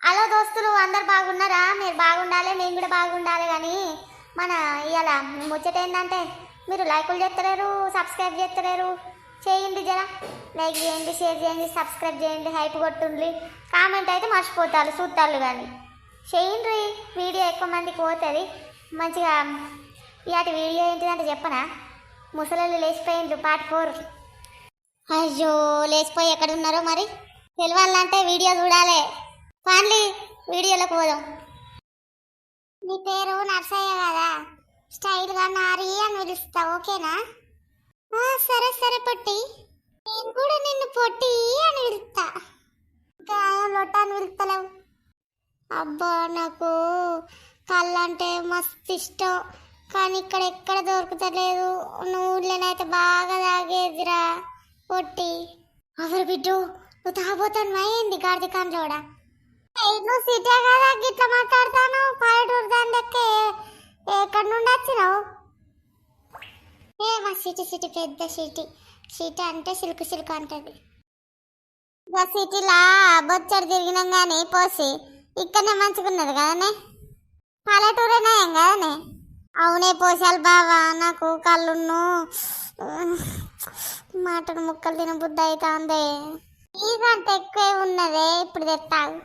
Hello దోస్తులు, అందరు బాగున్నారా? మీరు బాగుండాలి, నేను కూడా బాగుండాలి. కానీ మన ఇవాళ ముచ్చట ఏంటంటే, మీరు లైకులు చేస్తలేరు, సబ్స్క్రైబ్ చేస్తలేరు. చేయండి జరా, లైక్ చేయండి, షేర్ చేయండి, సబ్స్క్రైబ్ చేయండి, హైప్ కొట్టుండ్రి. కామెంట్ అయితే మర్చిపోతారు చూస్తారు. కానీ చేయండి, వీడియో ఎక్కువ మందికి పోతుంది మంచిగా. ఇలాంటి వీడియో ఏంటిదంటే చెప్పనా, ముసలి లేచిపోయిండ్రు పార్ట్ 4. అయ్యో, లేచిపోయి ఎక్కడ ఉన్నారో మరి తెలవాలంటే వీడియో చూడాలి. ఫ్యాన్లీ వీడియోలోకి పోదాం. నీ పేరు నర్సయ్య కదా, స్టైల్గా నారి అని పిలుస్తా, ఓకేనా? సరే సరే పొట్టి, నేను కూడా నిన్ను పొట్టి అని పిలుస్తా. లొట్ట అని పిలుస్తలేవు. అబ్బా, నాకు కళ్ళు అంటే మస్తు ఇష్టం, కానీ ఇక్కడ ఎక్కడ దొరుకుతలేదు. ఊళ్ళోనైతే బాగా తాగేదిరా పొట్టి. అవరు బిడ్డు, నువ్వు తాగబోతాను అయింది గాడికాన్లోడా. నువ్వు సిటీ కదా గిట్లా మాట్లాడతాను, పల్లెటూరు దాని లెక్క. ఎక్కడి నుండి వచ్చినావు? మా సిటీ పెద్ద సిటీ అంటే సిల్క్ అంటది. ఇక సిటీలా బొచ్చడు తిరిగినాం కానీ పోసి ఇక్కడనే మంచుకున్నది కదనే, పల్లెటూరేనా ఏం కదనే. అవునే పోసాలి బావా, నాకు కళ్ళున్ను మాటను ముక్కలు తిన బుద్ధి అవుతుంది. ఇదంటే ఎక్కువే ఉన్నదే, ఇప్పుడు తెస్తావు.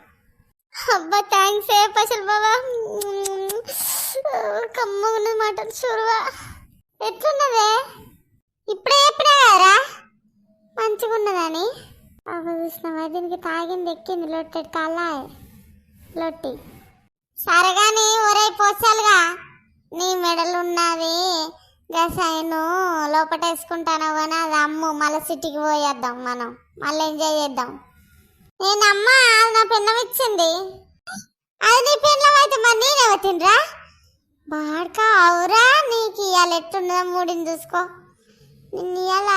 అబ్బా థ్యాంక్స్ ఏ పసలు బాబా, కమ్మగున్నది మటన్ చూరువా. ఎట్లున్నదే? ఇప్పుడే కదరా మంచిగా ఉన్నదని. అవ్వ చూసినావా, దీనికి తాగింది ఎక్కింది లొట్టెడు కల్లా లొట్టి. సరే కానీ ఒరే పోసాలుగా, నీ మెడలు ఉన్నది గసాయను లోపల వేసుకుంటాను కానీ అది అమ్ము, మళ్ళీ సిటీకి పోయేద్దాం, మనం మళ్ళీ ఎంజాయ్ చేద్దాం. నేనమ్మా, అది నా పిల్లం ఇచ్చింది. అది నీ పిల్లం అయితే మరి నేనేమో తినరా బాడ్కా? అవురా, నీకు ఇవాళ ఎట్లున్నదో మూడిని చూసుకో. నిన్ను ఇవాళ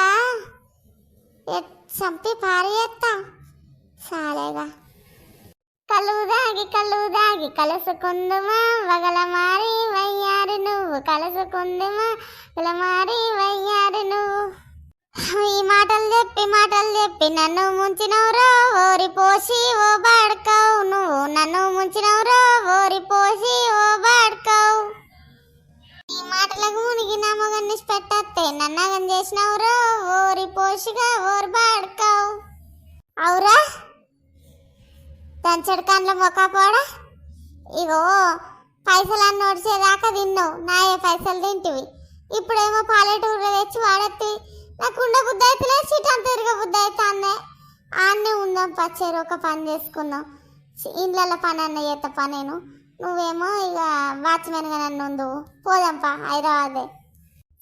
చంపి పారేస్తా సాలేగా. కళ్ళు దాగి కలుసుకుందుమా వగల మారి వయ్యారి నువ్వు, కలుసుకుందుమా వగల మారి వయ్యారి నువ్వు. ఈ మాటలు చెప్పి నన్ను ముంచినవురో ఓరిపోసి ఓ బాడ్కవు. నువ్వు నన్ను ముంచినవురో ఓరిపోసి ఓ బాడ్కవు. ఈ మాటలకు మునిగి నా మొగన్ని పెట్టత్తే నన్నగం చేసినవురో ఓరిపోసిగా ఓరి బాడ్కవు. అవురా దంచడు కండ్ల మొక్కపోడా. ఇగో పైసలన్నీ నడిచేదాకా తిన్నావు, నాయే పైసలు తింటివి. ఇప్పుడేమో పల్లెటూరులో తెచ్చి వాడత్తి. నాకు ఉండ బుద్ధి అయితే లేదు, సీట్ అంత తిరగ బుద్ధి అయితే అన్నే. ఆన్నే ఉందాం పచ్చేరు, ఒక పని చేసుకుందాం. ఇండ్ల పని అన్న చేస్తా పని నేను, నువ్వేమో ఇక వాచ్మెన్గా నన్ను ఉండు. పోదాంపా హైదరాబాదే.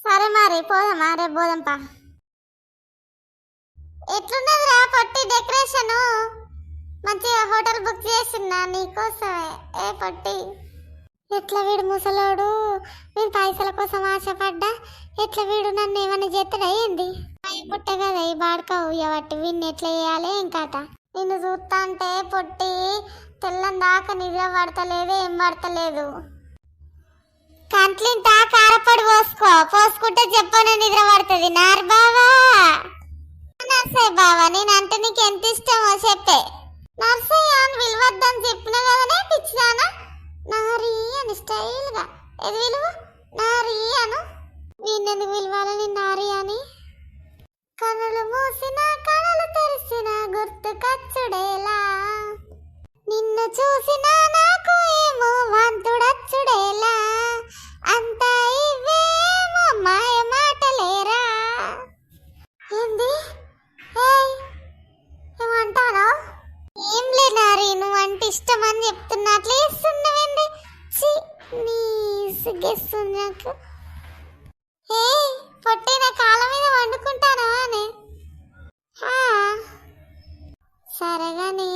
సరే మరి పోదామా, రేపు పోదాంపా. ఎట్లున్నదిరా పొట్టి డెకరేషను? మంచిగా హోటల్ బుక్ చేసినా నీకోసమే. ఏ పొట్టి, ఎట్లా వీడు ముసలోడు, నేను పైసల కోసం ఆశపడ్డా. ఎట్లా వీడు నన్ను ఏమన్నా చేస్తాడా ఏంది? పుట్టే కదా ఈ బాడుకావు ఇవ్వట్టి, వీడిని ఎట్లా చేయాలి ఏం కాట. నిన్ను చూస్తా అంటే పొట్టి తెల్లం దాకా నిద్ర పడతలేదు, ఏం పడతలేదు. కంట్లింటా కారపడి పోసుకుంటే చెప్పనే నిద్ర పడుతుంది. నారు బావా, నర్సయ్య బావా, నేనంటే నీకు ఎంత ఇష్టమో చెప్పే. నర్సయ్య అని విలువద్దని చెప్పిన కదనే పిచ్చిదానా. నారీ అని స్టైల్గా ఏది విలువ, నారీ అను. వీణెందుకు విలువాలని నారీ అని? కనులు మూసిన కనులు తెరిసిన గుర్తు కచ్చుడేలా, నిన్ను చూసిన నాకు ఏమో వంతుడచ్చుడేలా, అంతా ఇవేమో మాయ మాటలేరా. ఏంది ఏమంటానో? ఏం లే నారీ, నువ్వు అంటే ఇష్టం అని చెప్తున్నా, అట్లా వేస్తున్నావేంది? నీ సిగ్గేస్తుంది నాకు. పొట్టిన కాళ్ళ మీద వండుకుంటానా అని. సరే గాని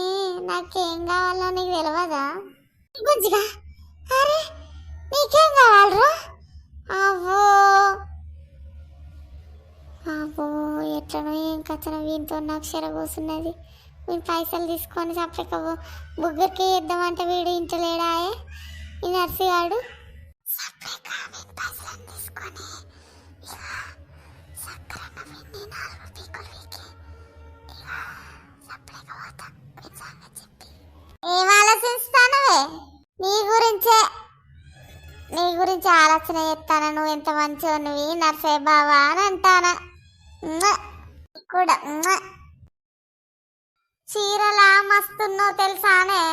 నాకేం కావాలో నీకు తెలియదా బుజ్జిగా? అరే నీకేం కావాలరా? అవ్వో అబ్బో, ఎట్లనో ఏం కథనో వీంతో నాకు చెర కూసున్నది. వీళ్ళు పైసలు తీసుకొని చప్పక బుగ్గరికి ఇద్దామంటే వీడు ఇంట్లో లేడాయే ఈ నర్సిగాడు. పైసలు తీసుకొని ఏం ఆలోచన నీ గురించే నీ గురించి ఆలోచన చేస్తాను. నువ్వు ఎంత మంచిగా నువ్వు నర్సయ్య బావా అని అంటానా కూడా. చీరలా మస్తున్నావు తెలుసానే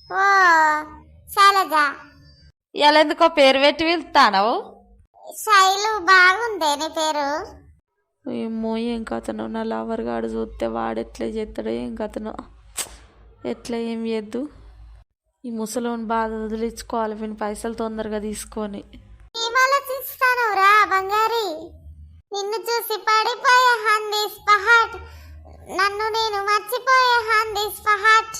ఓ శైలజ. ఇలా ఎందుకో పేరు పెట్టి వెళ్తానవు? శైలు బాగుందే నీ పేరు. ఏమో ఏం కథను, నా లవర్ గాడు చూస్తే వాడు ఎట్లా చేస్తాడో ఏం కథను. ఎట్లా ఏం చేద్దు, ఈ ముసలోని బాధ వదిలించుకోవాలి. వీని పైసలు తొందరగా తీసుకొని. ఏమాలోచిస్తాను రా బంగారి, నిన్ను చూసి పడిపోయే హంది స్పహాట్, నన్ను నేను మర్చిపోయే హంది స్పహాట్.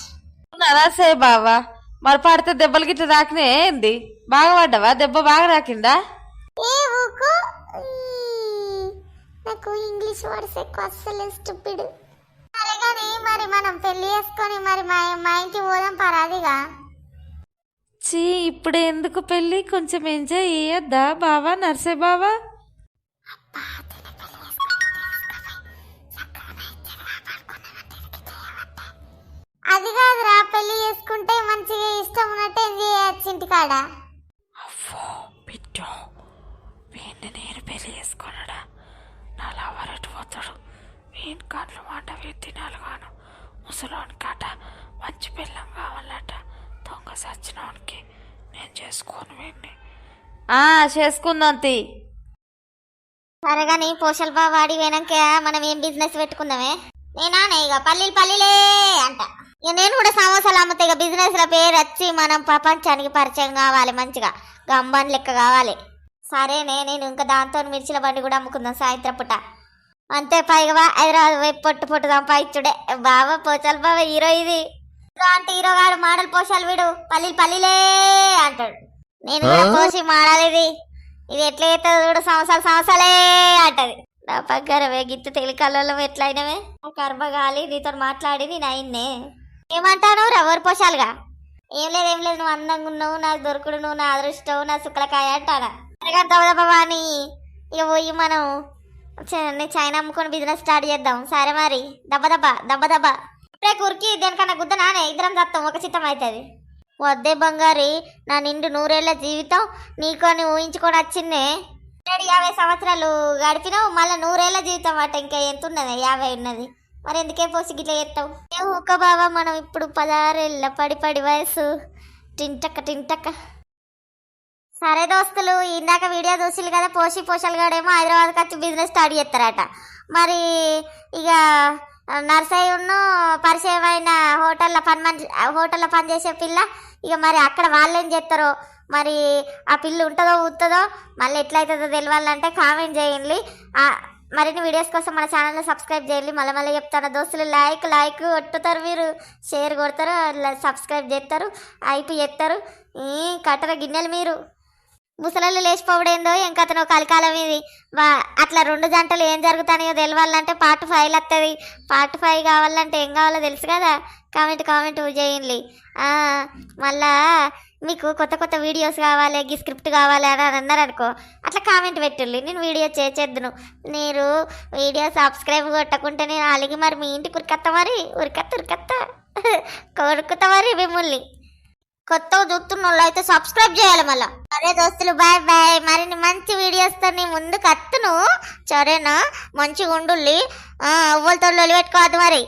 నరాసే బావా, మరి పడితే దెబ్బలు గిట్ల తాకినే ఏంది? బాగా పడ్డావా? దెబ్బ బాగా తాకిందా? ఏ ఊకు, నాకు ఇంగ్లీష్ వర్డ్స్ ఎక్కువ అస్సలు స్టూపిడ్. సరే కానీ మరి మనం పెళ్లి చేసుకొని మరి మా ఇంటికి పోదాం పరాదిగా. చీ, ఇప్పుడు ఎందుకు పెళ్ళి? కొంచెం ఎంజాయ్ చేయొద్దా బావా, నర్సే బావా? అది కాదురా, పెళ్లి చేసుకుంటే మంచిగా ఇష్టం ఉన్నట్టు ఎంజాయ్ చేయొచ్చు ఇంటికాడ. అవ్వో బిడ్డో, వీడిని నేను పెళ్లి చేసుకున్నాడా? నా లవర్ ఎటు పోతాడు? వీని కళ్ళు మాట తినాలి గాను. ముసలోని కాట మంచి పిల్లం కావాలట. దొంగ సచ్చినోనికి నేను చేసుకోను వీడిని. చేసుకుందాం తీ. సరే కానీ పోషల్ బాబు వాడి పోయినాక మనం ఏం బిజినెస్ పెట్టుకుందామే? నేనానే ఇక పల్లీలే అంట. ఇక నేను కూడా సమోసాలు అమ్ముతా. ఇక బిజినెస్ ల పేరు వచ్చి మనం ప్రపంచానికి పరిచయం కావాలి, మంచిగా గంబన్ లెక్క కావాలి. సరేనే, నేను ఇంకా దాంతో మిర్చిల బండి కూడా అమ్ముకుందాం సాయంత్రం పూట. అంతే, పైగా హైదరాబాద్ వైపు పొట్టు సంపాదించుడే. బాబా పోచాలి బాబా హీరో. ఇది అంటే హీరో గాడు మోడల్ పోషాలు వీడు పల్లీలే అంటాడు. నేను కూడా పోసి మాడాలి. ఇది ఎట్లా అవుతుంది చూడు, సంవత్సరాలే అంటది. నా పగ్గరవే గిత్తు తెలికల్లో ఎట్లా అయినవే కర్మగాలి. నీతో మాట్లాడి నేను అయిన్నే. ఏమంటాను ఎవరు పోషాలుగా? ఏం లేదు నువ్వు అందంగా ఉన్నావు, నాకు దొరుకుడు, నువ్వు నా అదృష్టం, నా శుక్లకాయ అంటానా. దబ్బదబ్బని ఇక పోయి మనం చైనా అమ్ముకొని బిజినెస్ స్టార్ట్ చేద్దాం. సరే మరి దబ్బ ఇప్పుడే కురికి దేనికన్నా గుద్ద నానే, ఇద్దరం దత్తం ఒక చిత్తం అవుతుంది. వద్దే బంగారి, నా నిండు 100 ఏళ్ల జీవితం నీకొని ఊహించుకొని వచ్చిందే. 50 సంవత్సరాలు గడిపినావు, మళ్ళీ 100 ఏళ్ల జీవితం అట. ఇంకా ఎంత ఉన్నది? 50 ఉన్నది. మరి ఎందుకే పోసి గిట్ల చేస్తావు? ఊక బాబా, మనం ఇప్పుడు 16 ఏళ్ళ పడి వయసు టింటక్క. సరే దోస్తులు, ఇందాక వీడియో చూసిలు కదా, పోషాలు గాడేమో హైదరాబాద్కి వచ్చి బిజినెస్ స్టార్ట్ చేస్తారట. మరి ఇక నర్సయ్యను పరిచయమైన హోటల్లో పనిచేసే పిల్ల, ఇక మరి అక్కడ వాళ్ళేం చేస్తారో, మరి ఆ పిల్ల ఉంటుందో ఊతుందో, మళ్ళీ ఎట్లయితుందో తెలియాలంటే కామెంట్ చేయండి. మరిన్ని వీడియోస్ కోసం మన ఛానల్ని సబ్స్క్రైబ్ చేయండి. మళ్ళీ చెప్తాను దోస్తులు, లైక్ కొట్టుతారు, మీరు షేర్ కొడతారు, సబ్స్క్రైబ్ చేస్తారు, అయిపు చేస్తారు. కట్టర గిన్నెలు మీరు. ముసలళ్ళు లేచిపోవడేందో ఇంకా అతను కలికాలం ఇది. అట్లా 2 జంటలు ఏం జరుగుతాయో తెలియాలంటే పార్ట్ 5 వస్తుంది. పార్ట్ 5 కావాలంటే ఏం కావాలో తెలుసు కదా, కామెంట్ చేయండి. మళ్ళా మీకు కొత్త వీడియోస్ కావాలి, స్క్రిప్ట్ కావాలి అని అన్నారనుకో, అట్లా కామెంట్ పెట్టుర్లి, నేను వీడియో చేద్దును. మీరు వీడియో సబ్స్క్రైబ్ కొట్టకుంటే నేను అలిగి మరి మీ ఇంటికి ఉరికత్తా, మరి ఉరికత్తా కొడుకుతా మరి మిమ్మల్ని. కొత్తగా చూస్తున్న వాళ్ళు అయితే సబ్స్క్రైబ్ చేయాలి మళ్ళా. అరే దోస్తులు, బాయ్. మరిన్ని మంచి వీడియోస్తో నీ ముందుకు అత్తును. సరేనా? మంచిగా ఉండుల్లి, ఎవ్వరితో పెట్టుకోవద్దు మరి.